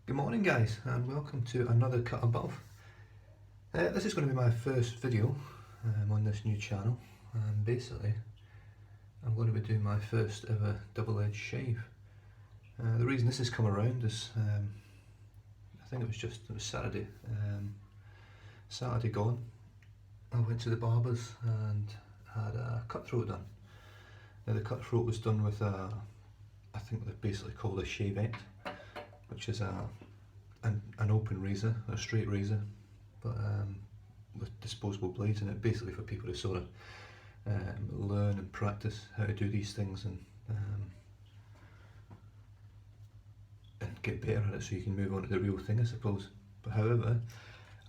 Good morning guys, and welcome to another cut above. This is going to be my first video on this new channel, and basically I'm going to be doing my first ever double-edged shave. The reason this has come around is I think it was Saturday. Saturday gone, I went to the barber's and had a cutthroat done. Now the cutthroat was done with I think they're basically called a shavette, which is an open razor, a straight razor, but with disposable blades in it, basically for people to sort of learn and practice how to do these things and get better at it so you can move on to the real thing, I suppose. But however,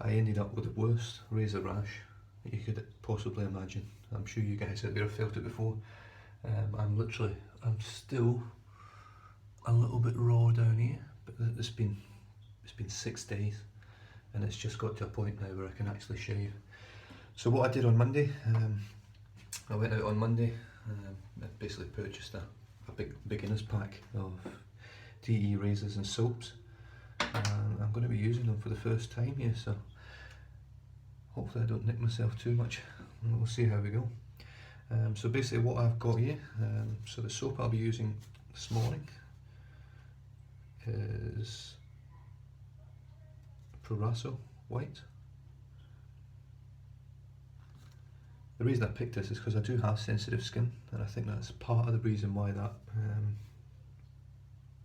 I ended up with the worst razor rash that you could possibly imagine. I'm sure you guys out there have felt it before. I'm still a little bit raw down here, but it's been 6 days and it's just got to a point now where I can actually shave. So what I did on Monday, I went out on Monday, I basically purchased a big beginner's pack of TE razors and soaps, and I'm going to be using them for the first time here, so hopefully I don't nick myself too much, and we'll see how we go. So basically what I've got here, so the soap I'll be using this morning is Proraso White. The reason I picked this is because I do have sensitive skin, and I think that's part of the reason why that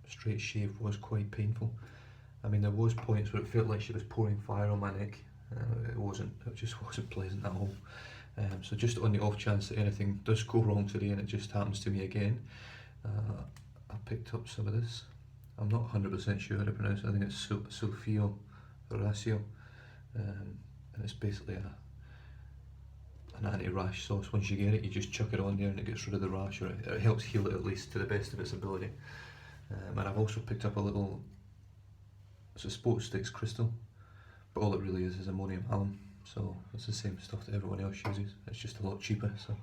straight shave was quite painful. I mean, there was points where it felt like she was pouring fire on my neck. It just wasn't pleasant at all. So just on the off chance that anything does go wrong today and it just happens to me again, I picked up some of this. I'm not 100% sure how to pronounce it. I think it's Sulfio Horacio, and it's basically an anti-rash sauce. Once you get it, you just chuck it on there and it gets rid of the rash, or it helps heal it at least to the best of its ability. And I've also picked up a little, it's a Sports Sticks crystal, but all it really is ammonium alum, so it's the same stuff that everyone else uses, it's just a lot cheaper, so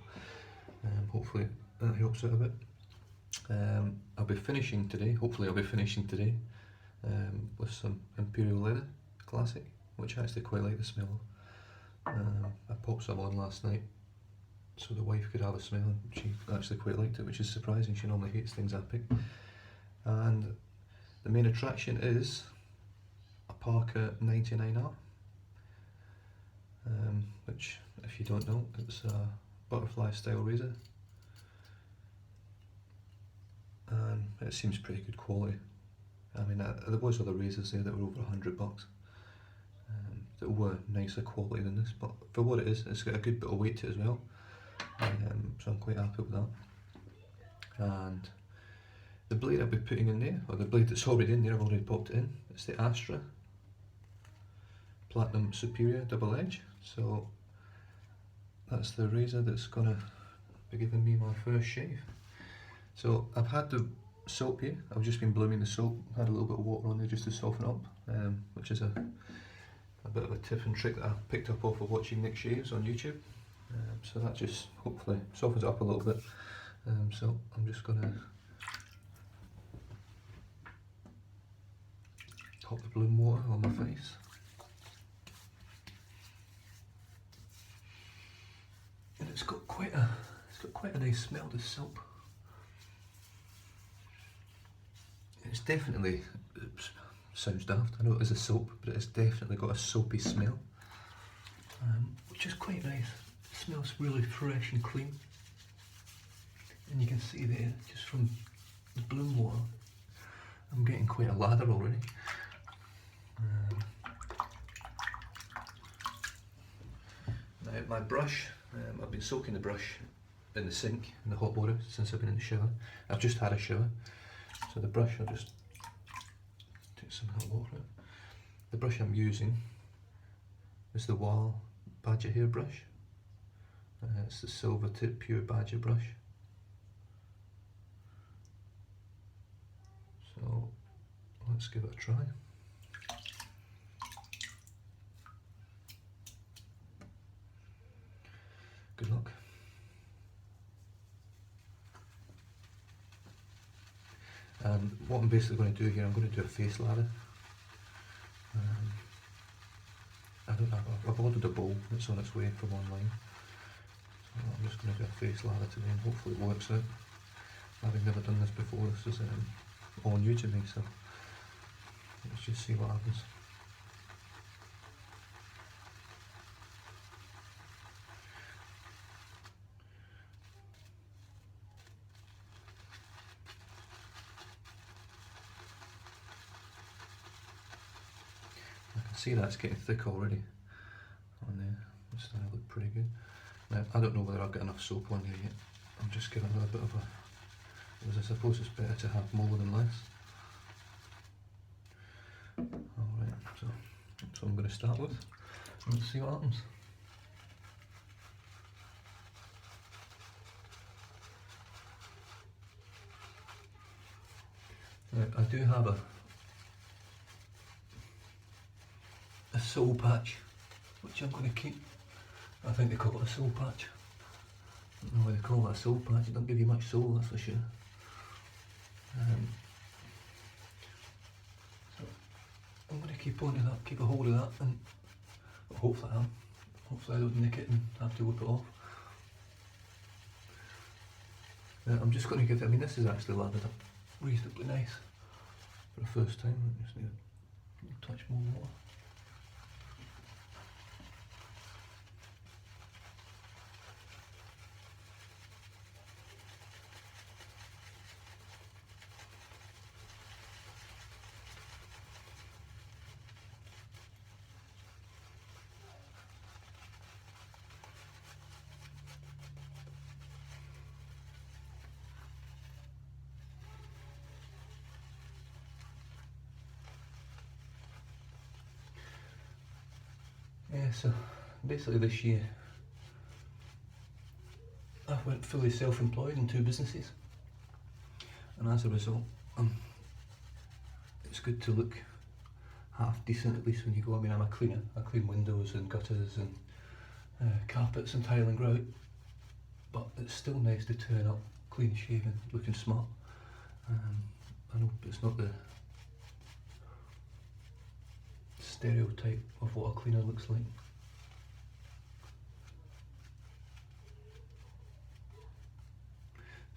hopefully that helps out a bit. I'll be finishing today, with some Imperial Leather Classic, which I actually quite like the smell of. I popped some on last night so the wife could have a smell, and she actually quite liked it, which is surprising. She normally hates things I pick. And the main attraction is a Parker 99R, which, if you don't know, it's a butterfly style razor, and it seems pretty good quality. I mean, there was other razors there that were over $100 that were nicer quality than this, but for what it is, it's got a good bit of weight to it as well, so I'm quite happy with that. And the blade I'll be putting in there, or the blade that's already in there, I've already popped it in, it's the Astra Platinum Superior Double Edge, so that's the razor that's going to be giving me my first shave. So I've had the soap here, I've just been blooming the soap, had a little bit of water on there just to soften up, which is a bit of a tip and trick that I picked up off of watching Nick shaves on YouTube. So that just hopefully softens it up a little bit. So I'm just going to pop the bloom water on my face. And it's got quite a nice smell, this soap. It's definitely, it sounds daft, I know it is a soap, but it's definitely got a soapy smell, which is quite nice. It smells really fresh and clean, and you can see there, just from the bloom water, I'm getting quite a lather already. Now my brush, I've been soaking the brush in the sink, in the hot water, since I've been in the shower. I've just had a shower, so the brush, I'll just take some hot water out. The brush I'm using is the Wahl Badger hair brush. It's the silver tip pure badger brush. So let's give it a try. Good luck. And what I'm basically going to do here, I'm going to do a face lather. I've ordered a bowl that's on its way from online. So I'm just going to do a face lather today and hopefully it works out. Having never done this before, this is all new to me, so let's just see what happens. I can see that's getting thick already on there. It's starting to look pretty good. Now, I don't know whether I've got enough soap on here yet. I'm just giving it a bit of a, because I suppose it's better to have more than less. Alright, so that's what I'm going to start with. Let's see what happens. Now, I do have a soul patch, which I'm going to keep. I think they call it a soul patch. I don't know why they call it a soul patch. It don't give you much soul, that's for sure. So I'm going to keep on to that, keep a hold of that, and hopefully I don't nick it and have to whip it off. I'm just going to give it, I mean, this is actually lathered up reasonably nice for the first time. I just need a touch more water. Yeah, so basically this year I've went fully self-employed in 2 businesses, and as a result it's good to look half decent at least when you go. I mean, I'm a cleaner, I clean windows and gutters and carpets and tile and grout, but it's still nice to turn up clean shaven, looking smart. I know it's not the stereotype of what a cleaner looks like.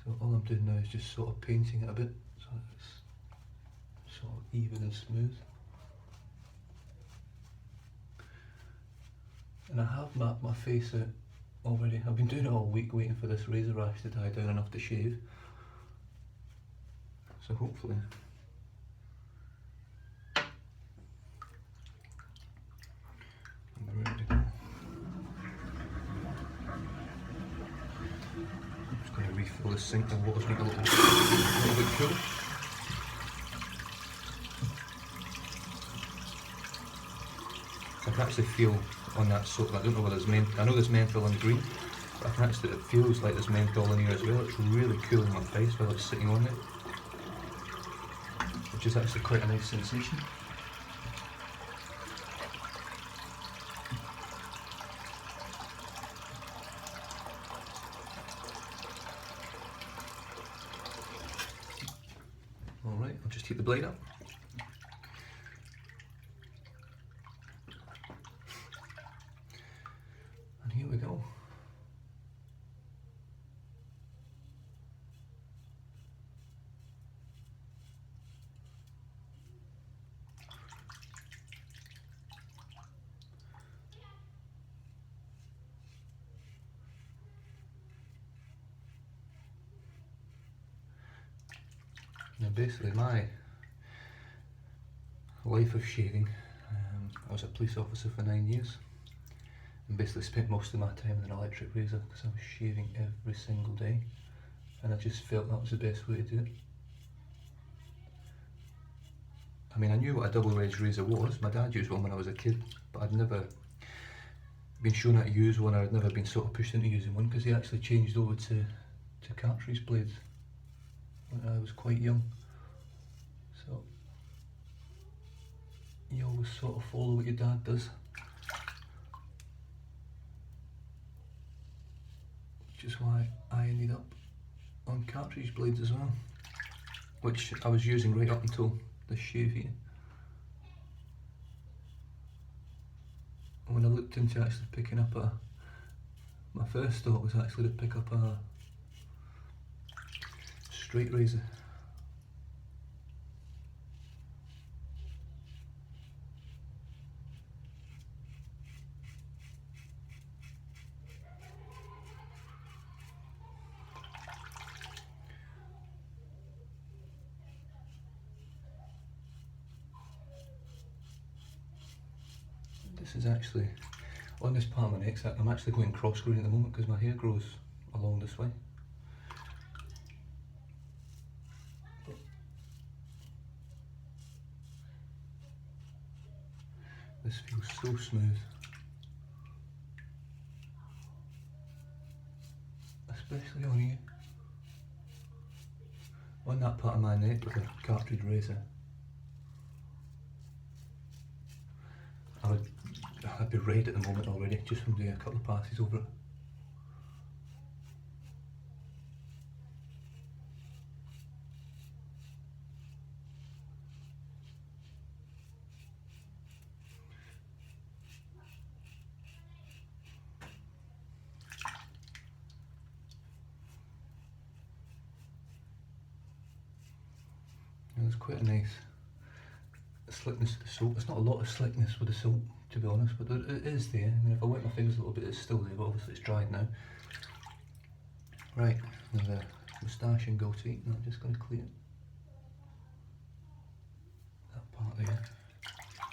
So all I'm doing now is just sort of painting it a bit so it's sort of even and smooth. And I have mapped my face out already. I've been doing it all week waiting for this razor rash to die down enough to shave. So hopefully I'm ready to go. I'm just going to refill the sink. The water's been a little bit cool. I can actually feel on that soap, I don't know whether there's I know there's menthol in green, but I can actually, it feels like there's menthol in here as well. It's really cooling my face while it's sitting on it, which is actually quite a nice sensation. Alright, I'll just heat the blade up. And here we go. Now basically my life of shaving, I was a police officer for 9 years and basically spent most of my time with an electric razor because I was shaving every single day, and I just felt that was the best way to do it. I mean, I knew what a double-edged razor was. My dad used one when I was a kid, but I'd never been shown how to use one, or I'd never been sort of pushed into using one, because he actually changed over to cartridge blades when I was quite young. So you always sort of follow what your dad does, which is why I ended up on cartridge blades as well, which I was using right up until this shave here. when I looked into actually picking up my first thought was actually to pick up a straight razor. This is actually, on this part of my neck, I'm actually going cross grain at the moment because my hair grows along this way. This feels so smooth, especially on you. On that part of my neck with a cartridge razor, I'd be red at the moment already, just from doing a couple of passes over it. And there's quite a nice slickness to the soap. It's not a lot of slickness with the soap, to be honest, but it is there. I mean, if I wet my fingers a little bit, it's still there, but obviously it's dried now. Right, now the moustache and goatee. Now I'm just going to clean that part there.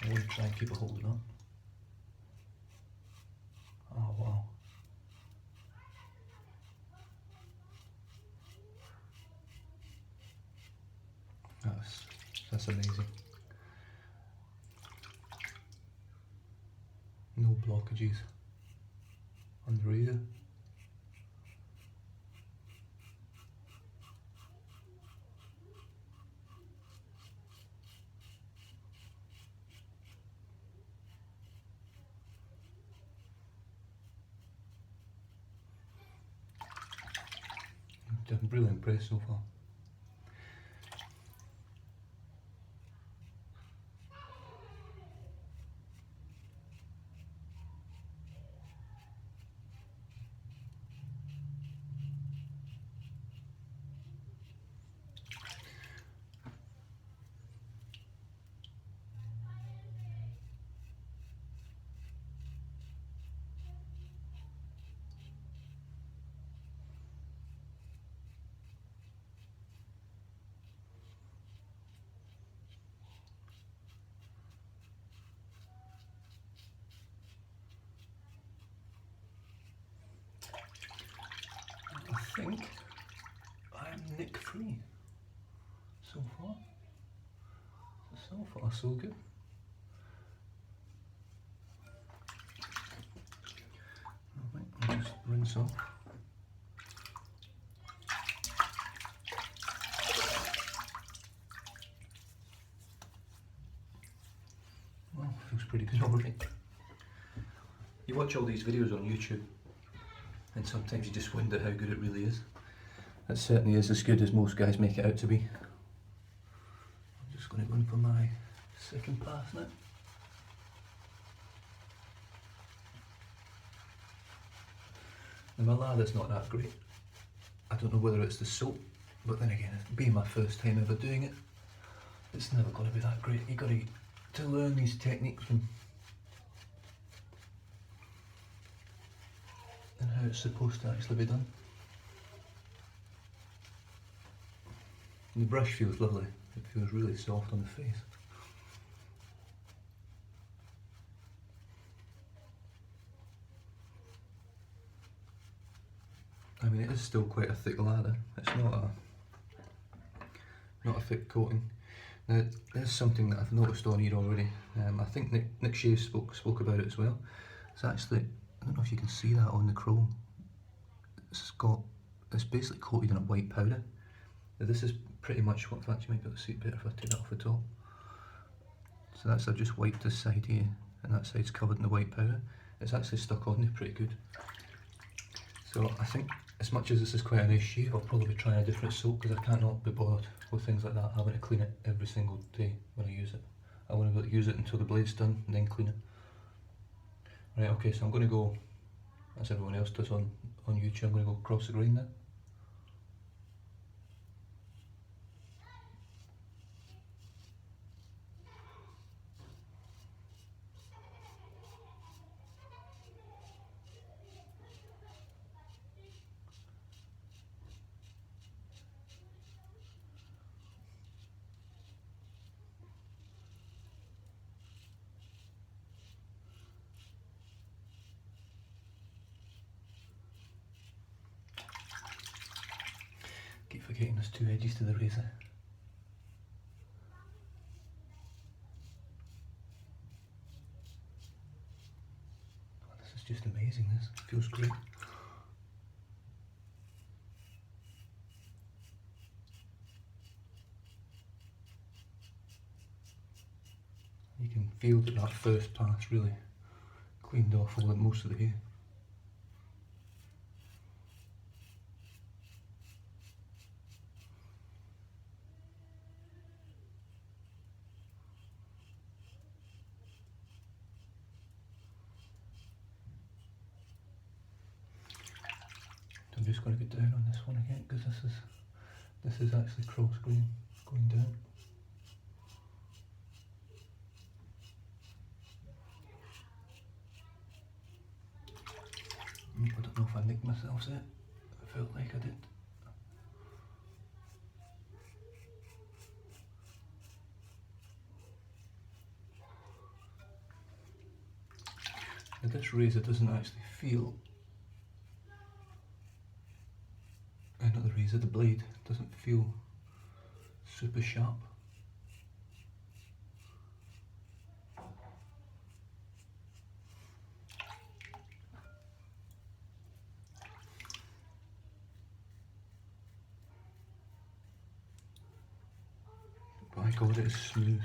I want to try and keep it holding up. Oh wow. That's amazing. No blockages on the razor. I'm really impressed so far. I think I'm nick free so far. So far so good. Alright, I'll just rinse off. Well, feels pretty good already. You watch all these videos on YouTube and sometimes you just wonder how good it really is. It certainly is as good as most guys make it out to be. I'm just going to go in for my second pass now. Now my lather's not that great. I don't know whether it's the soap, but then again, it being my first time ever doing it, it's never going to be that great. You've got to learn these techniques and how it's supposed to actually be done. And the brush feels lovely. It feels really soft on the face. I mean, it is still quite a thick lather. It's not a thick coating. Now, there's something that I've noticed on here already. I think Nick Shave spoke about it as well. It's actually, I don't know if you can see that on the chrome. It's basically coated in a white powder. Now, this is pretty much what, in fact you might be able to see it better if I take that off the top. So I've just wiped this side here, and that side's covered in the white powder. It's actually stuck on there pretty good. So I think, as much as this is quite a nice shave, I'll probably be trying a different soap because I cannot be bothered with things like that, having to clean it every single day when I use it. I want to be able to use it until the blade's done and then clean it. Right, okay, so I'm going to go, as everyone else does on YouTube, I'm going to go across the grain now. Keep forgetting there's two edges to the razor. Oh, this is just amazing, this feels great. You can feel that that first pass really cleaned off all most of the hair. I'm just going to get down on this one again because this is actually cross grain going down. I don't know if I nicked myself there. I felt like I did. Now this razor doesn't actually feel, not the razor, the blade doesn't feel super sharp. By God, it is smooth.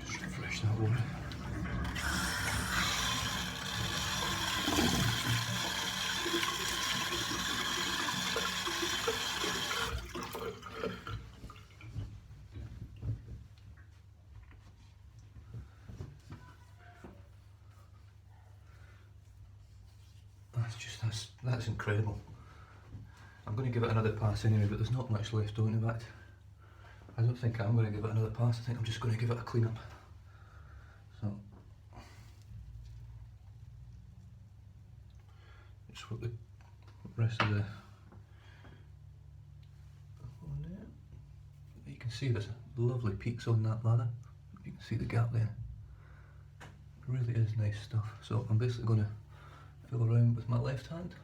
Just refresh that water. That's incredible. I'm going to give it another pass anyway, but there's not much left on it. In fact, I don't think I'm going to give it another pass. I think I'm just going to give it a clean up. So, just put the rest of the. You can see there's lovely peaks on that lather. You can see the gap there. It really is nice stuff. So I'm basically going to fill around with my left hand.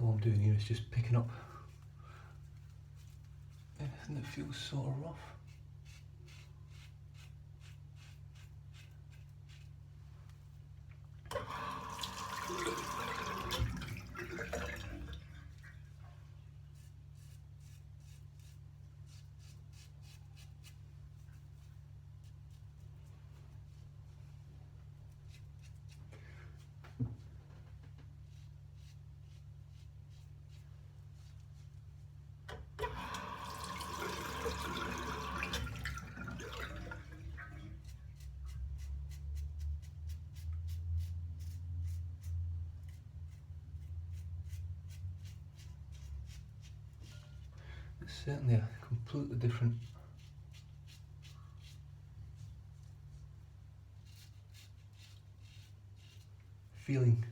All I'm doing here is just picking up anything that feels sort of rough. certainly a completely different feeling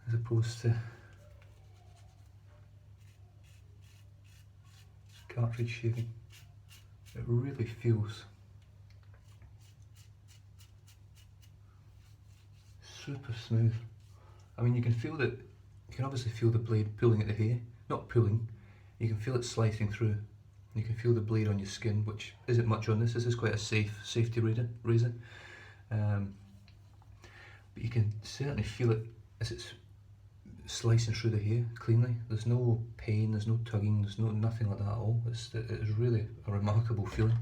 as opposed to cartridge shaving. It really feels super smooth. I mean, you can feel that, you can obviously feel the blade pulling at the hair, not pulling, you can feel it slicing through. You can feel the blade on your skin, which isn't much on this. This is quite a safety razor. But you can certainly feel it as it's slicing through the hair cleanly. There's no pain, there's no tugging, there's nothing like that at all. It is really a remarkable feeling.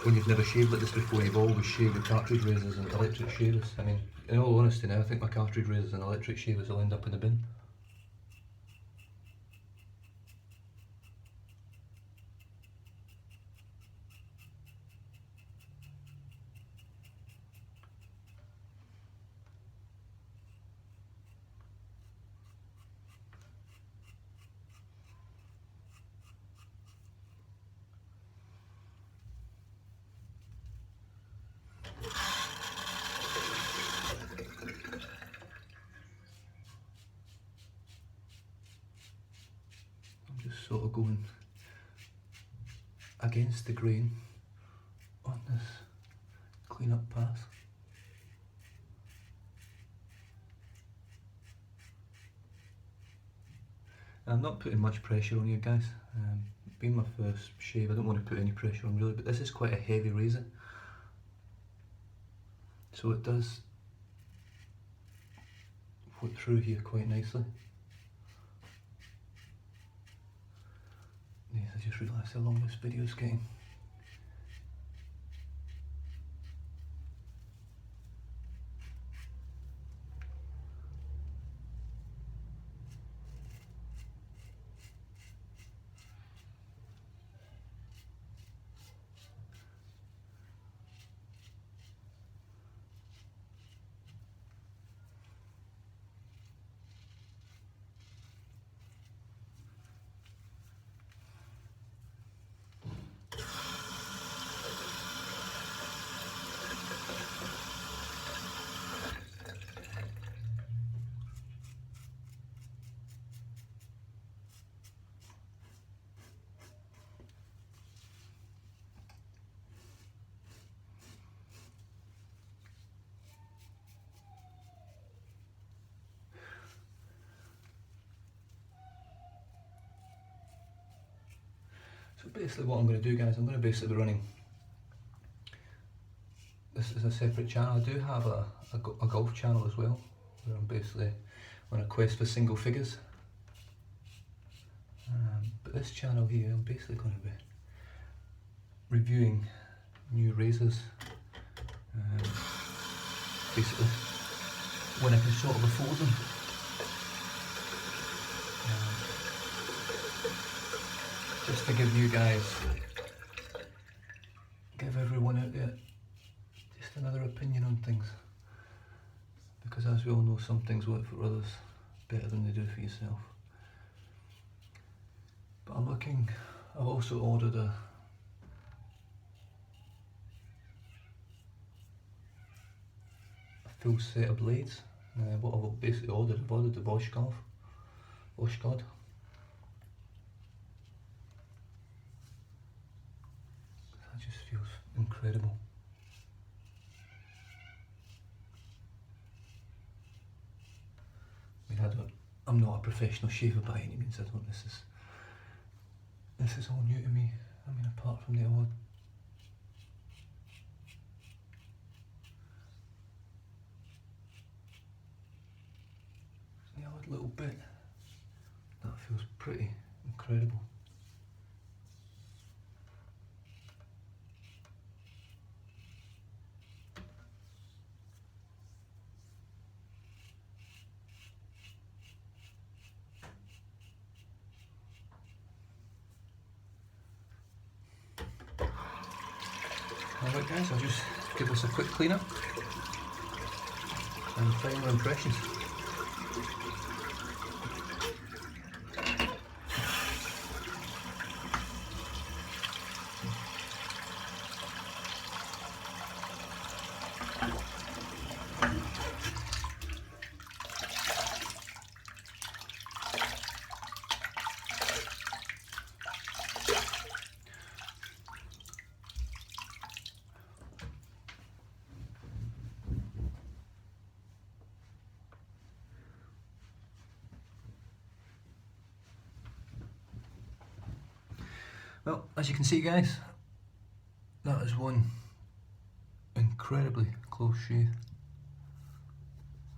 When you've never shaved like this before, you've always shaved with cartridge razors and electric shavers. I mean, in all honesty now, I think my cartridge razors and electric shavers will end up in the bin. Sort of going against the grain on this clean-up path. I'm not putting much pressure on you guys. Being my first shave, I don't want to put any pressure on really, but this is quite a heavy razor, so it does put through here quite nicely. Yes, I just realised how long this video is getting. So basically what I'm going to do, guys, I'm going to basically be running this is a separate channel. I do have a golf channel as well, where I'm basically on a quest for single figures. But this channel here, I'm basically going to be reviewing new razors. Basically, when I can sort of afford them. Just to give you guys, give everyone out there just another opinion on things. Because as we all know, some things work for others better than they do for yourself. But I've also ordered a full set of blades. What I've basically ordered, I've ordered the Voshkod. That just feels incredible. I mean, I'm not a professional shaver by any means. This is all new to me. I mean, apart from the odd little bit, that feels pretty incredible. Alright guys, I'll just give this a quick clean up and final impressions. Well, as you can see guys, that is one incredibly close shave.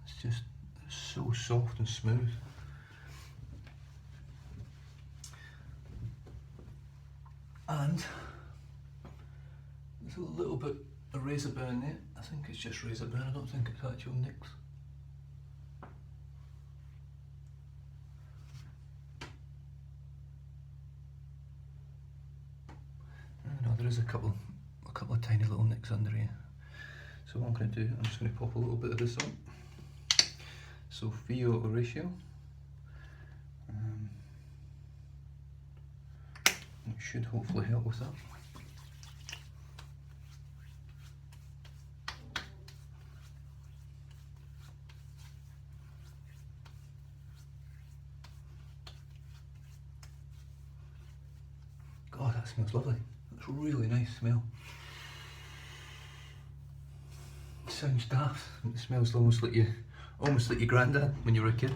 It's just so soft and smooth. And there's a little bit of razor burn there. I think it's just razor burn, I don't think it's actual nicks. No, there is a couple of tiny little nicks under here. So what I'm going to do, I'm just going to pop a little bit of this on. So Fio ratio. It should hopefully help with that. God, that smells lovely. That's a really nice smell. It sounds daft. It smells almost like your granddad when you were a kid.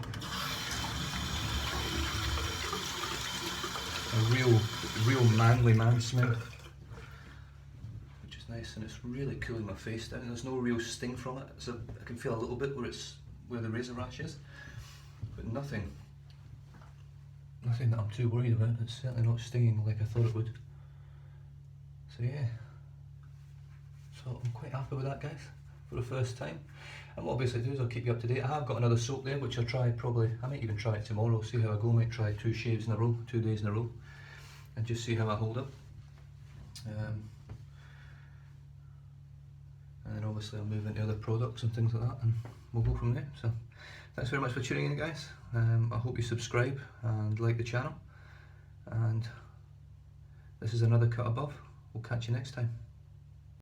A real manly man smell, which is nice, and it's really cooling my face down. There's no real sting from it, so I can feel a little bit where the razor rash is, but nothing that I'm too worried about. It's certainly not stinging like I thought it would. So yeah, so I'm quite happy with that guys, for the first time. And what I'll basically do is I'll keep you up to date. I have got another soap there which I'll try I might even try it tomorrow, see how I go. I might try 2 shaves in a row, 2 days in a row, and just see how I hold up. And then obviously I'll move into other products and things like that, and we'll go from there. So thanks very much for tuning in guys. I hope you subscribe and like the channel, and this is another cut above. We'll catch you next time.